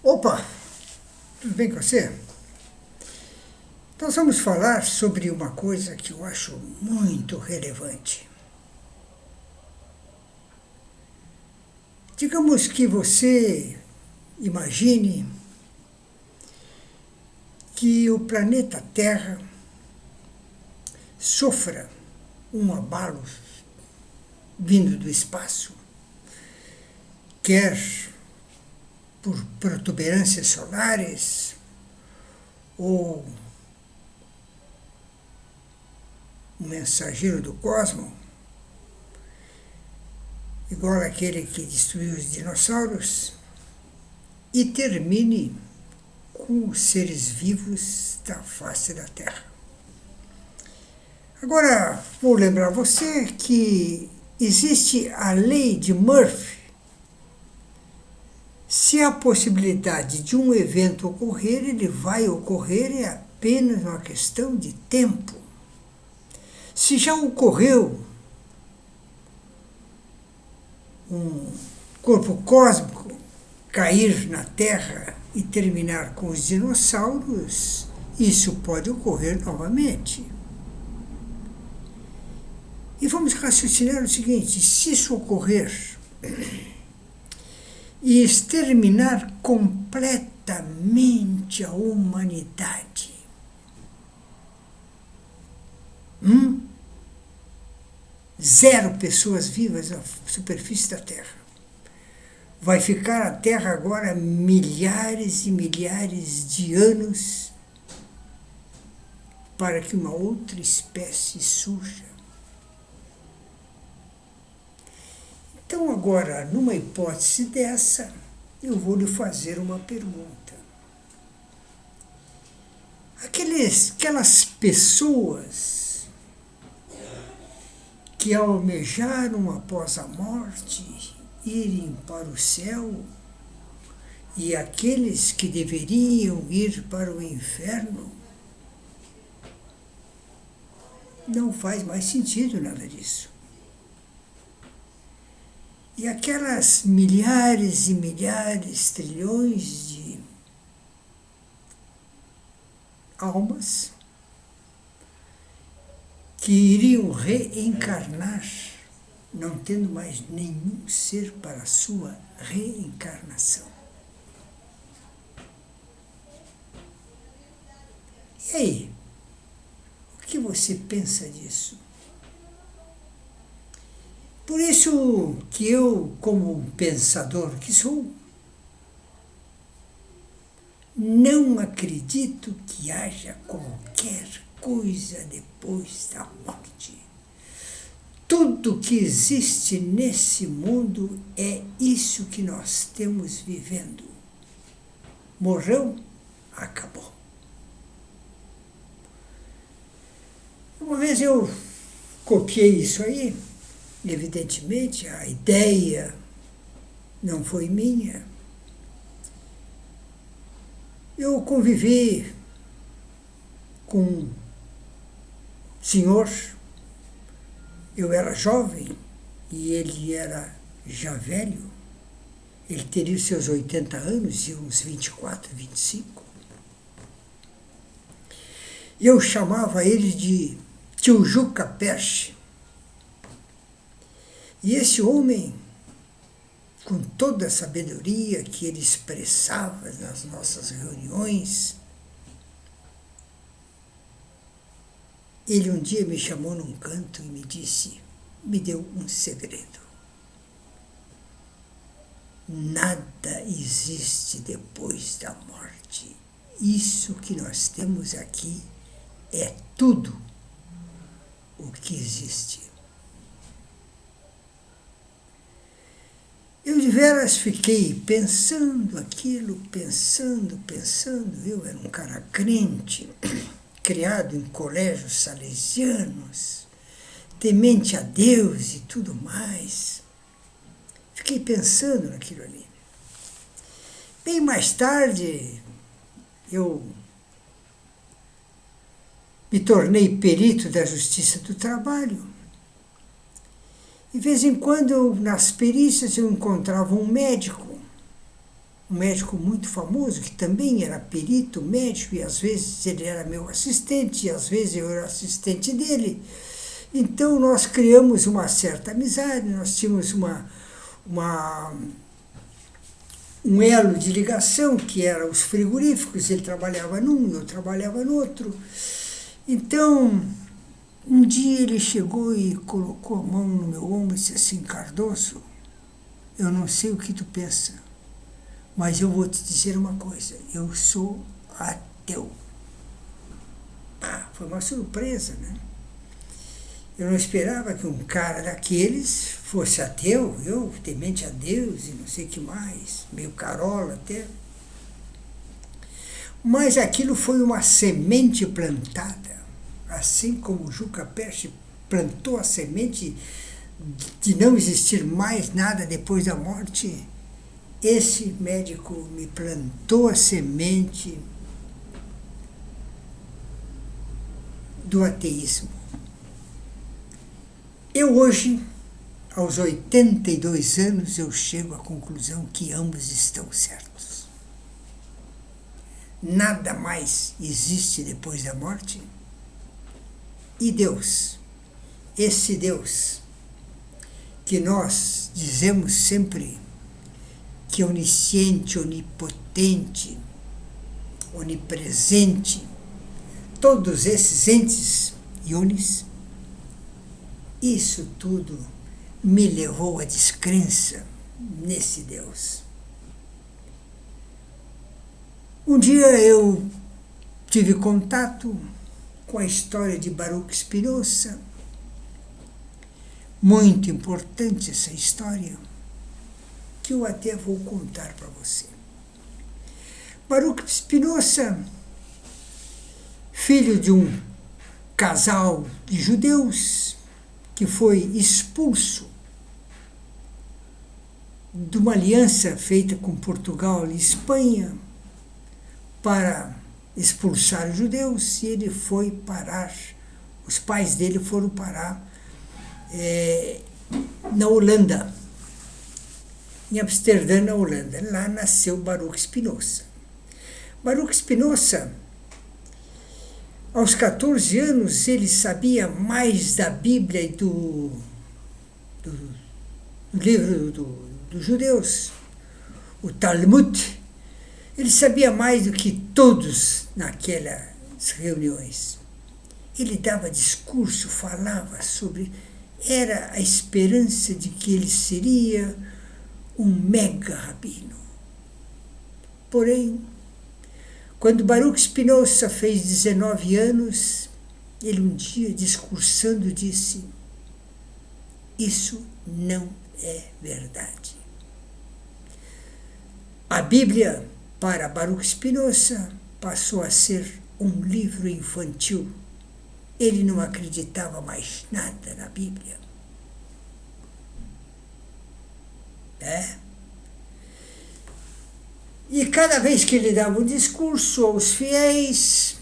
Opa, tudo bem com você? Nós vamos falar sobre uma coisa que eu acho muito relevante. Digamos que você imagine que o planeta Terra sofra um abalo vindo do espaço, quer por protuberâncias solares ou um mensageiro do cosmos, igual aquele que destruiu os dinossauros, e termine com os seres vivos da face da Terra. Agora, vou lembrar você que existe a lei de Murphy. Se há possibilidade de um evento ocorrer, ele vai ocorrer, é apenas uma questão de tempo. Se já ocorreu um corpo cósmico cair na Terra e terminar com os dinossauros, isso pode ocorrer novamente. E vamos raciocinar o seguinte: se isso ocorrer e exterminar completamente a humanidade, zero pessoas vivas na superfície da Terra. Vai ficar a Terra agora milhares e milhares de anos para que uma outra espécie surja. Então agora, numa hipótese dessa, eu vou lhe fazer uma pergunta. Aquelas pessoas que almejaram após a morte irem para o céu e aqueles que deveriam ir para o inferno, não faz mais sentido nada disso. E aquelas milhares e milhares, trilhões de almas que iriam reencarnar, não tendo mais nenhum ser para a sua reencarnação. E aí? O que você pensa disso? Por isso que eu, como um pensador que sou, não acredito que haja qualquer coisa depois da morte. Tudo que existe nesse mundo é isso que nós estamos vivendo. Morreu, acabou. Uma vez eu copiei isso aí. Evidentemente, a ideia não foi minha. Eu convivi com um senhor, eu era jovem e ele era já velho. Ele teria os seus 80 anos e uns 24, 25. E eu chamava ele de Tio Juca Perche. E esse homem, com toda a sabedoria que ele expressava nas nossas reuniões, ele um dia me chamou num canto e me disse, me deu um segredo. Nada existe depois da morte. Isso que nós temos aqui é tudo o que existe. Eu de veras fiquei pensando aquilo, pensando. Eu era um cara crente, criado em colégios salesianos, temente a Deus e tudo mais. Fiquei pensando naquilo ali. Bem mais tarde, eu me tornei perito da Justiça do Trabalho. De vez em quando, nas perícias, eu encontrava um médico um médico muito famoso, que também era perito médico, e às vezes ele era meu assistente, e às vezes eu era assistente dele. Então nós criamos uma certa amizade, nós tínhamos um elo de ligação, que era os frigoríficos, ele trabalhava num, eu trabalhava no outro. Então, um dia ele chegou e colocou a mão no meu ombro e disse assim: Cardoso, eu não sei o que tu pensa, mas eu vou te dizer uma coisa, eu sou ateu. Foi uma surpresa, né? Eu não esperava que um cara daqueles fosse ateu, eu, temente a Deus e não sei o que mais, meio carola até. Mas aquilo foi uma semente plantada, assim como o Juca Peste plantou a semente de não existir mais nada depois da morte. Esse médico me plantou a semente do ateísmo. Eu hoje, aos 82 anos, eu chego à conclusão que ambos estão certos. Nada mais existe depois da morte. E Deus, esse Deus que nós dizemos sempre que é onisciente, onipotente, onipresente, todos esses entes iones, isso tudo me levou à descrença nesse Deus. Um dia eu tive contato com a história de Baruch Spinoza, muito importante essa história, que eu até vou contar para você. Baruch Spinoza, filho de um casal de judeus, que foi expulso de uma aliança feita com Portugal e Espanha para expulsar os judeus, e ele foi parar, os pais dele foram parar na Holanda, em Amsterdã, na Holanda. Lá nasceu Baruch Spinoza. Baruch Spinoza, aos 14 anos, ele sabia mais da Bíblia e do livro dos judeus, o Talmud. Ele sabia mais do que todos naquelas reuniões. Ele dava discurso, falava sobre... Era a esperança de que ele seria um mega rabino. Porém, quando Baruch Spinoza fez 19 anos, ele um dia, discursando, disse: isso não é verdade. A Bíblia, para Baruch Spinoza, passou a ser um livro infantil. Ele não acreditava mais nada na Bíblia. E cada vez que ele dava um discurso aos fiéis,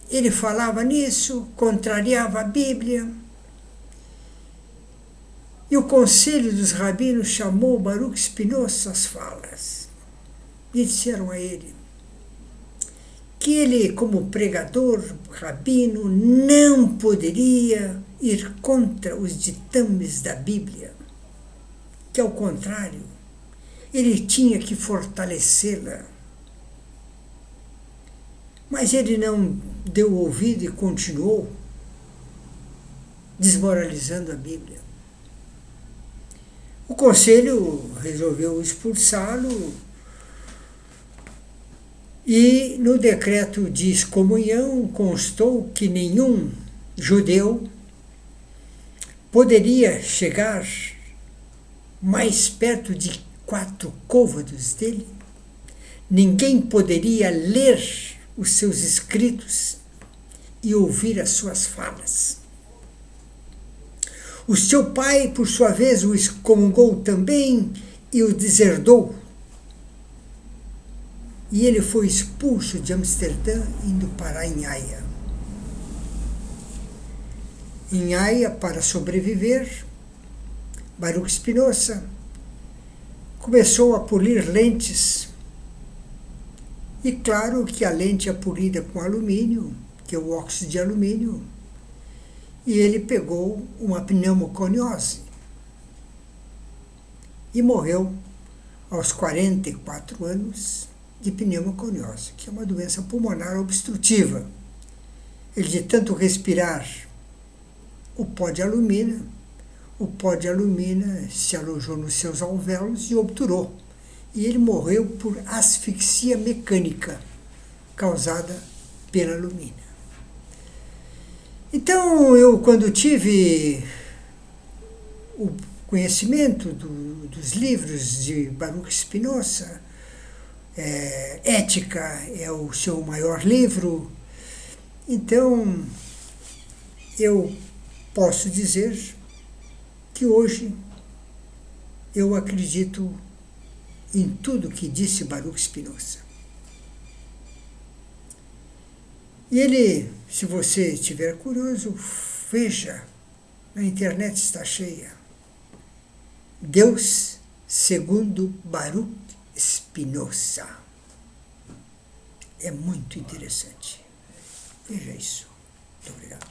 ele falava nisso, contrariava a Bíblia. E o conselho dos rabinos chamou Baruch Spinoza às falas. E disseram a ele que ele, como pregador, rabino, não poderia ir contra os ditames da Bíblia, que, ao contrário, ele tinha que fortalecê-la. Mas ele não deu ouvido e continuou desmoralizando a Bíblia. O conselho resolveu expulsá-lo e no decreto de excomunhão constou que nenhum judeu poderia chegar mais perto de 4 côvados dele, ninguém poderia ler os seus escritos e ouvir as suas falas. O seu pai, por sua vez, o excomungou também e o deserdou. E ele foi expulso de Amsterdã, indo para em Haia. Em Haia, para sobreviver, Baruch Spinoza começou a polir lentes. E claro que a lente é polida com alumínio, que é o óxido de alumínio, e ele pegou uma pneumoconiose e morreu aos 44 anos de pneumoconiose, que é uma doença pulmonar obstrutiva. Ele, de tanto respirar o pó de alumina se alojou nos seus alvéolos e obturou. E ele morreu por asfixia mecânica causada pela alumina. Então, eu, quando tive o conhecimento dos livros de Baruch Spinoza, Ética é o seu maior livro, então eu posso dizer que hoje eu acredito em tudo que disse Baruch Spinoza. E ele, se você estiver curioso, veja, na internet está cheia. Deus segundo Baruch Spinoza. É muito interessante. Veja isso. Muito obrigado.